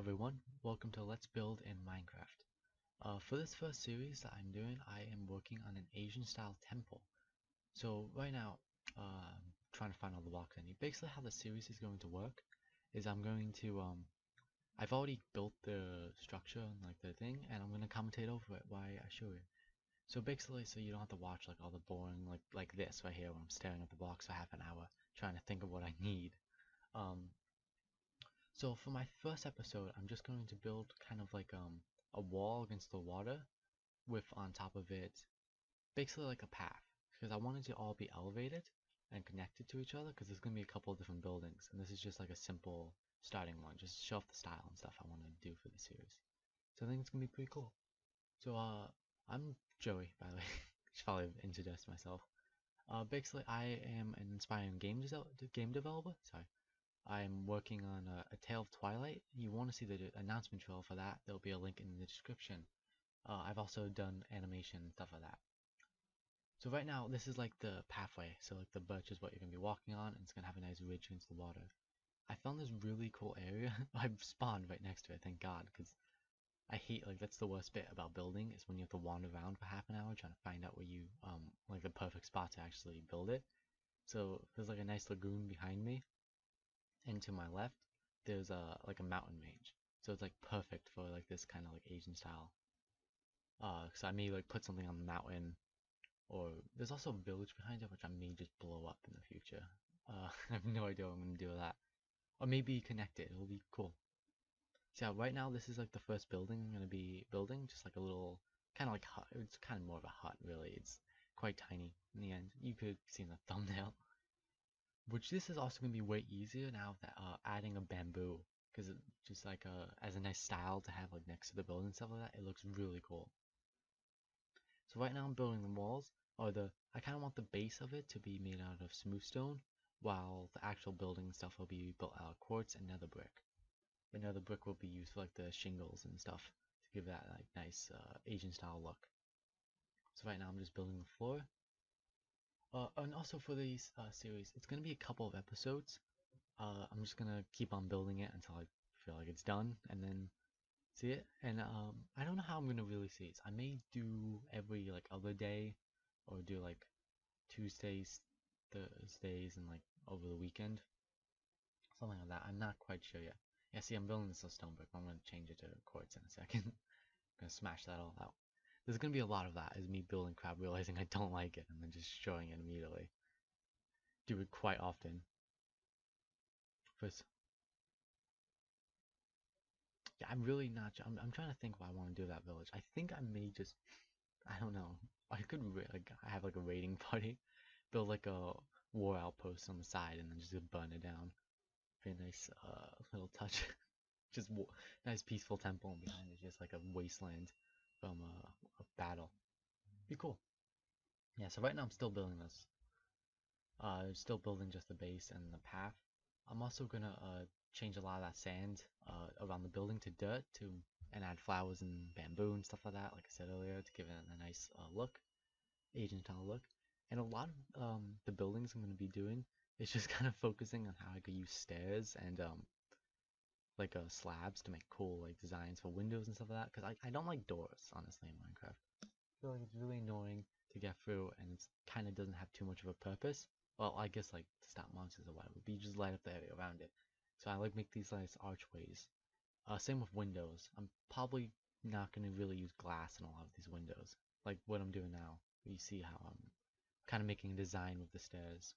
everyone, welcome to Let's Build in Minecraft. For this first series that I'm doing, I am working on an Asian style temple. So right now, I'm trying to find all the blocks I need. Basically how the series is going to work is I've already built the structure and like the thing, and I'm going to commentate over it while I show you. So basically, so you don't have to watch like all the boring, like this right here where I'm staring at the blocks for half an hour trying to think of what I need. Um, So for my first episode, I'm just going to build kind of like a wall against the water with on top of it basically like a path because I wanted to all be elevated and connected to each other because there's going to be a couple of different buildings and this is just like a simple starting one, just show off the style and stuff I want to do for the series. So I think it's going to be pretty cool. So I'm Joey, by the way. Should probably introduce myself. Basically I am an inspiring game developer. Sorry. I'm working on a Tale of Twilight. You want to see the announcement trail for that, there'll be a link in the description. I've also done animation and stuff like that. So right now, this is like the pathway. So like the birch is what you're going to be walking on, and it's going to have a nice ridge against the water. I found this really cool area. I've spawned right next to it, thank God, because I hate, like, that's the worst bit about building, is when you have to wander around for half an hour trying to find out where you, like the perfect spot to actually build it. So there's like a nice lagoon behind me, and to my left there's like a mountain range, so it's like perfect for like this kind of like Asian style. So I may like put something on the mountain, or there's also a village behind it which I may just blow up in the future. I have no idea what I'm gonna do with that, or maybe connect it. It'll be cool. So yeah, right now this is like the first building I'm gonna be building, just like a little kind of like hut. It's kind of more of a hut really. It's quite tiny in the end. You could see in the thumbnail. Which this is also going to be way easier now that adding a bamboo, because it just like as a nice style to have like next to the building and stuff like that, it looks really cool. So right now I'm building the walls, or I kind of want the base of it to be made out of smooth stone, while the actual building stuff will be built out of quartz and nether brick. The nether brick will be used for like the shingles and stuff to give that like nice Asian style look. So right now I'm just building the floor. And also for these series, it's going to be a couple of episodes. I'm just gonna keep on building it until I feel like it's done, and then see it. And I don't know how I'm gonna really see it. I may do every like other day, or do like Tuesdays, Thursdays, and like over the weekend, something like that. I'm not quite sure yet. Yeah, see, I'm building this on stone brick. I'm gonna change it to quartz in a second. I'm gonna smash that all out. There's gonna be a lot of that as me building crap, realizing I don't like it, and then just showing it immediately. Do it quite often. First, yeah, I'm really not. I'm trying to think what I want to do with that village. I think I may just. I don't know. I could like have like a raiding party, build like a war outpost on the side, and then just burn it down. Very nice little touch. Just nice peaceful temple, and behind it just like a wasteland from a battle. Be cool. Yeah. So right now I'm still building this. Still building just the base and the path. I'm also gonna change a lot of that sand around the building to dirt to and add flowers and bamboo and stuff like that, like I said earlier, to give it a nice look, Asian style look. And a lot of the buildings I'm gonna be doing is just kind of focusing on how I could use stairs and like slabs to make cool like designs for windows and stuff like that. Because I don't like doors honestly in Minecraft. I feel like it's really annoying to get through, and it's kind of doesn't have too much of a purpose. Well, I guess like to stop monsters or whatever, but you just light up the area around it. So I like make these nice archways. Same with windows. I'm probably not going to really use glass in a lot of these windows, like what I'm doing now. You see how I'm kind of making a design with the stairs.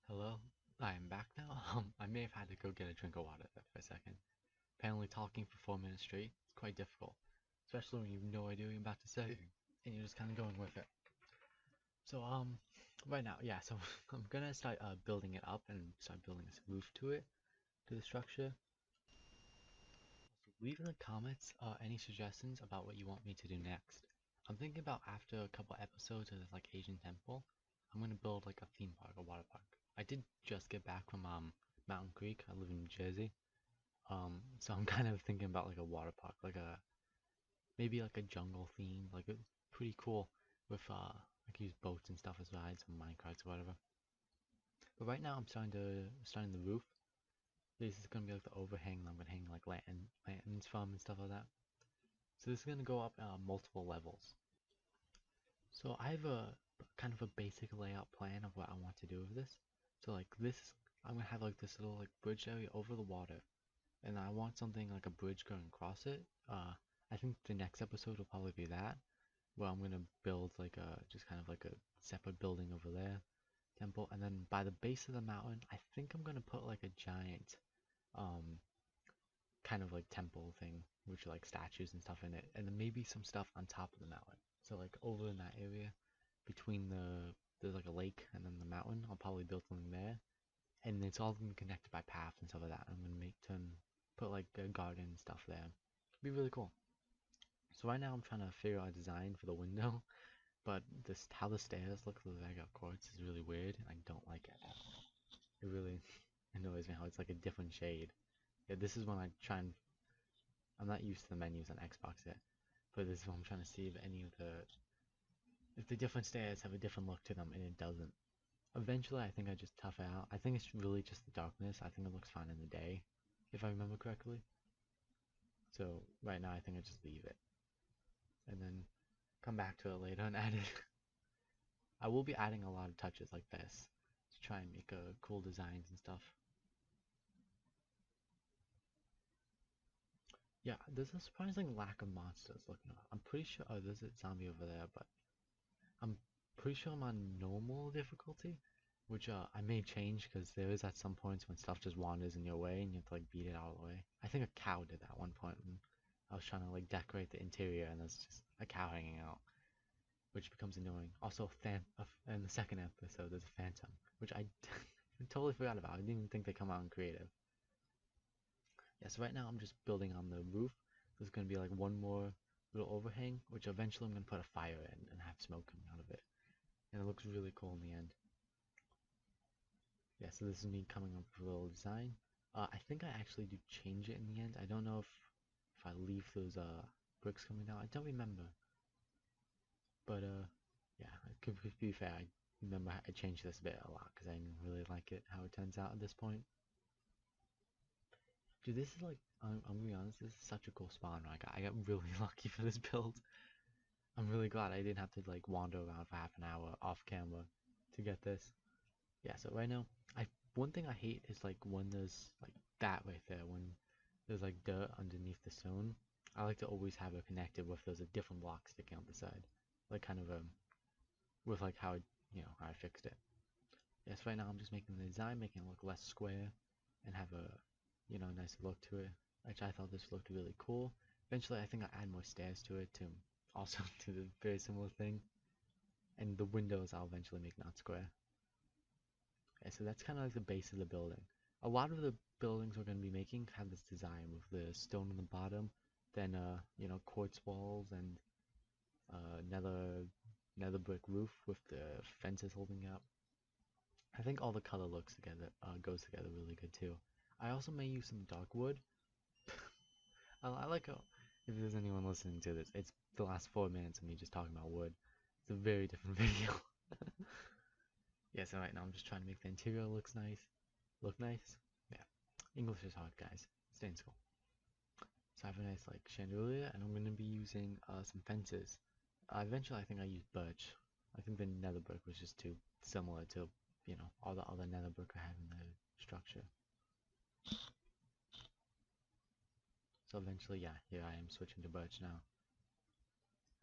Hello, I am back now. I may have had to go get a drink of water there for a second. Apparently, talking for 4 minutes straight is quite difficult, especially when you have no idea what you're about to say, and you're just kind of going with it. So right now, yeah. So I'm gonna start building it up and start building this roof to it, to the structure. Also, leave in the comments any suggestions about what you want me to do next. I'm thinking about after a couple episodes of this like Asian temple, I'm gonna build like a theme park, a water park. I did just get back from Mountain Creek. I live in New Jersey. So I'm kind of thinking about like a water park, like a maybe like a jungle theme, like it's pretty cool with I can use boats and stuff as rides and minecarts or whatever. But right now I'm starting the roof. This is gonna be like the overhang that I'm gonna hang like lanterns from and stuff like that. So this is gonna go up multiple levels. So I have a kind of a basic layout plan of what I want to do with this. So like this, I'm gonna have like this little like bridge area over the water, and I want something like a bridge going across it. I think the next episode will probably be that, where I'm gonna build like a just kind of like a separate building over there, temple, and then by the base of the mountain, I think I'm gonna put like a giant, um, kind of like temple thing, which are like statues and stuff in it, and then maybe some stuff on top of the mountain. So like over in that area, between there's like a lake and then the mountain, I'll probably build something there, and it's all gonna be connected by paths and stuff like that. I'm gonna put like a garden and stuff there. It'd be really cool. So right now I'm trying to figure out a design for the window, but this how the stairs look through the Vega quartz is really weird. I don't like it at all. It really annoys me how it's like a different shade. Yeah, this is when I try and I'm not used to the menus on Xbox yet, but this is what I'm trying to see if the different stairs have a different look to them, and it doesn't. Eventually, I think I just tough it out. I think it's really just the darkness. I think it looks fine in the day, if I remember correctly. So right now, I think I just leave it, and then come back to it later and add it. I will be adding a lot of touches like this to try and make cool designs and stuff. Yeah, there's a surprising lack of monsters looking around. I'm pretty sure. Oh, there's a zombie over there, but I'm pretty sure I'm on normal difficulty, which I may change because there is at some points when stuff just wanders in your way and you have to like beat it out of the way. I think a cow did that one point when I was trying to like decorate the interior and there's just a cow hanging out, which becomes annoying. Also, in the second episode, there's a phantom, which I totally forgot about. I didn't even think they come out in creative. Yeah, so right now I'm just building on the roof. There's gonna be like one more little overhang, which eventually I'm gonna put a fire in and have smoke coming out of it. And it looks really cool in the end. Yeah, so this is me coming up with a little design. I think I actually do change it in the end. I don't know if I leave those bricks coming down. I don't remember. But yeah, to be fair, I remember I changed this bit a lot because I didn't really like it how it turns out at this point. Dude, this is like I'm gonna be honest, this is such a cool spawn. Like I got really lucky for this build. I'm really glad I didn't have to like wander around for half an hour off camera to get this. Yeah, so right now, I one thing I hate is like when there's like that right there, when there's like dirt underneath the stone. I like to always have it connected with there's a different block sticking out the side, like kind of with like how how I fixed it. Yes, right now I'm just making the design, making it look less square, and have a nicer look to it. Which I thought this looked really cool. Eventually, I think I'll add more stairs to it to also do the very similar thing, and the windows I'll eventually make not square. Okay, so that's kind of like the base of the building. A lot of the buildings we're going to be making have this design with the stone on the bottom, then quartz walls and nether brick roof with the fences holding up. I think all the color looks together goes together really good too. I also may use some dark wood. I like how if there's anyone listening to this, it's the last 4 minutes of me just talking about wood. It's a very different video. Yeah, so right now I'm just trying to make the interior look nice. Yeah, English is hard, guys. Stay in school. So I have a nice like chandelier, and I'm gonna be using some fences. Eventually, I think I used birch. I think the nether brick was just too similar to all the other nether brick I have in the structure. So eventually, yeah, here I am switching to birch now.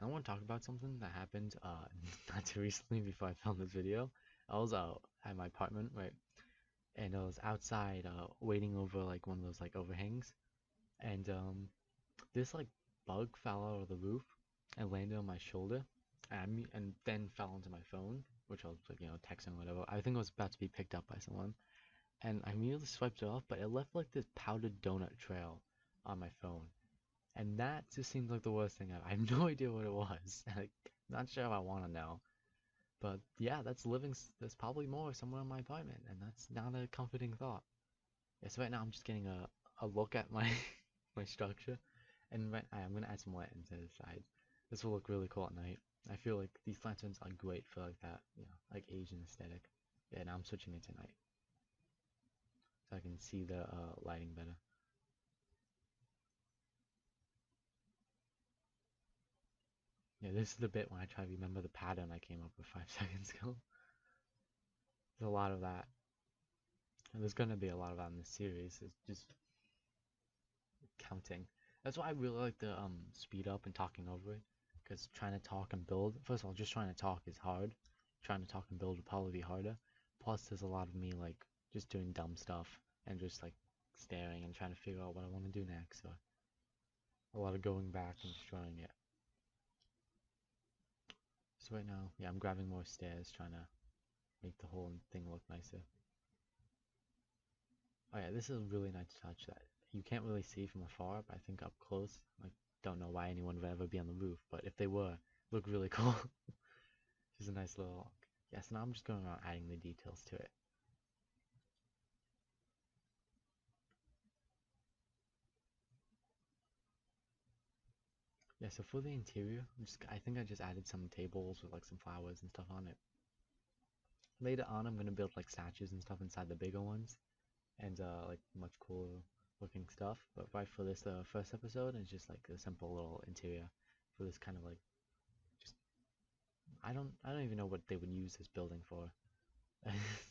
I want to talk about something that happened not too recently before I filmed this video. I was at my apartment, right, and I was outside waiting over like one of those like overhangs, and this like bug fell out of the roof and landed on my shoulder, and then fell onto my phone, which I was like texting or whatever. I think it was about to be picked up by someone, and I immediately swiped it off, but it left like this powdered donut trail on my phone, and that just seems like the worst thing ever. I have no idea what it was. Like, not sure if I want to know, but yeah, that's living. There's probably more somewhere in my apartment, and that's not a comforting thought. Yeah, so right now I'm just getting a look at my my structure, and I'm gonna add some lanterns to the sides. This will look really cool at night. I feel like these lanterns are great for like that, like Asian aesthetic. Yeah, now I'm switching it to night. so I can see the lighting better. Yeah, this is the bit when I try to remember the pattern I came up with 5 seconds ago. There's a lot of that. And there's gonna be a lot of that in this series. It's just counting. That's why I really like the speed up and talking over it. Because trying to talk and build, first of all, just trying to talk is hard. Trying to talk and build would probably be harder. Plus, there's a lot of me like just doing dumb stuff and just like staring and trying to figure out what I want to do next. Or a lot of going back and destroying it. So right now, yeah, I'm grabbing more stairs, trying to make the whole thing look nicer. Oh yeah, this is a really nice touch that you can't really see from afar, but I think up close, like, don't know why anyone would ever be on the roof, but if they were, look really cool. Just a nice little, yeah, so now I'm just going around adding the details to it. Yeah, so for the interior, I think I just added some tables with like some flowers and stuff on it. Later on, I'm gonna build like statues and stuff inside the bigger ones, and like much cooler looking stuff. But right for this first episode, it's just like a simple little interior for this kind of like just I don't even know what they would use this building for.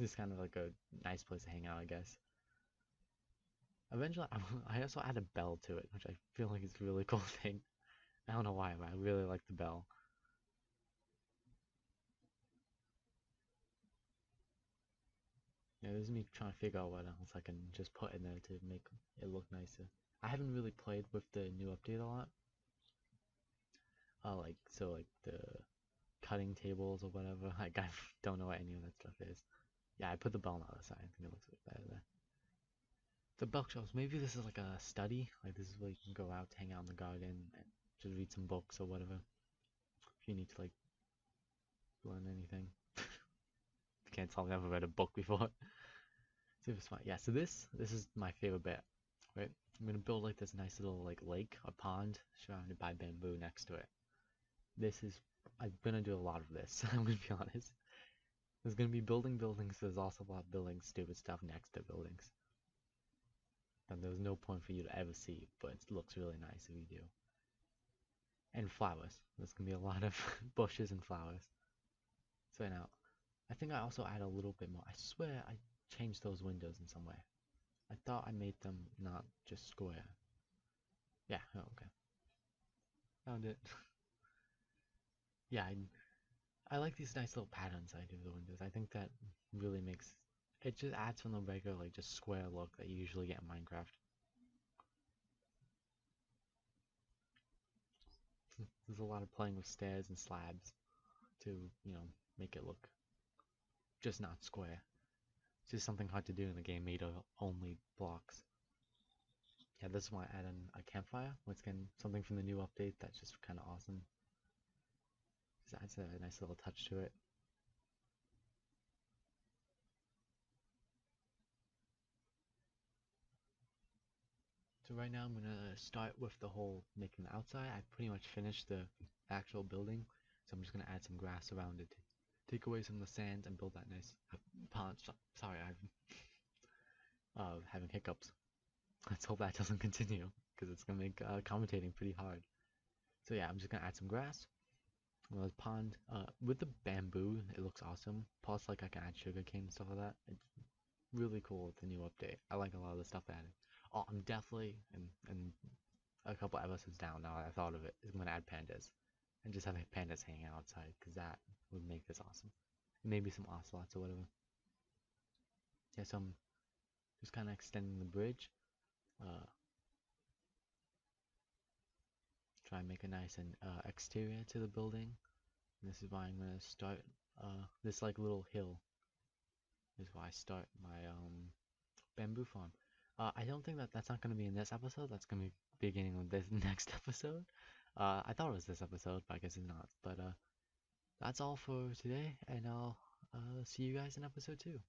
This kind of like a nice place to hang out, I guess. Eventually, I also add a bell to it, which I feel like is a really cool thing. I don't know why, but I really like the bell. Yeah, this is me trying to figure out what else I can just put in there to make it look nicer. I haven't really played with the new update a lot. Like so, like the cutting tables or whatever. Like I don't know what any of that stuff is. Yeah, I put the bell on the other side. I think it looks a bit better there. The bookshelves. Maybe this is like a study. Like this is where you can go out, hang out in the garden, and just read some books or whatever. If you need to like learn anything. You can't tell me I've never read a book before. Super smart. Yeah. So this is my favorite bit. Right. I'm gonna build like this nice little like lake or pond surrounded by bamboo next to it. This is I'm gonna do a lot of this. I'm gonna be honest. There's gonna be building buildings. There's also a lot of building stupid stuff next to buildings. And there's no point for you to ever see, but it looks really nice if you do. And flowers. There's gonna be a lot of bushes and flowers. So now, I think I also add a little bit more. I swear I changed those windows in some way. I thought I made them not just square. Yeah, oh, okay. Found it. Yeah, I like these nice little patterns I do with the windows. I think that really makes it just adds from the regular like just square look that you usually get in Minecraft. There's a lot of playing with stairs and slabs to, make it look just not square. It's just something hard to do in a game made of only blocks. Yeah, this is why I add in a campfire, which can something from the new update that's just kind of awesome. Just adds a nice little touch to it. So right now I'm gonna start with the whole making the outside. I pretty much finished the actual building, so I'm just gonna add some grass around it, take away some of the sand, and build that nice pond. Sorry, I'm having hiccups. Let's hope that doesn't continue, because it's gonna make commentating pretty hard. So yeah, I'm just gonna add some grass. The pond, with the bamboo, it looks awesome. Plus, like I can add sugarcane and stuff like that. It's really cool with the new update. I like a lot of the stuff added. Oh, I'm definitely and a couple episodes down now that I thought of it is I'm gonna add pandas and just have pandas hanging outside because that would make this awesome. Maybe some ocelots or whatever. Yeah, so I'm just kind of extending the bridge. Uh, Try and make a nice and exterior to the building. And this is why I'm gonna start this like little hill. This is why I start my bamboo farm. I don't think that's not gonna be in this episode. That's gonna be beginning of this next episode. I thought it was this episode, but I guess it's not. But that's all for today, and I'll see you guys in episode 2.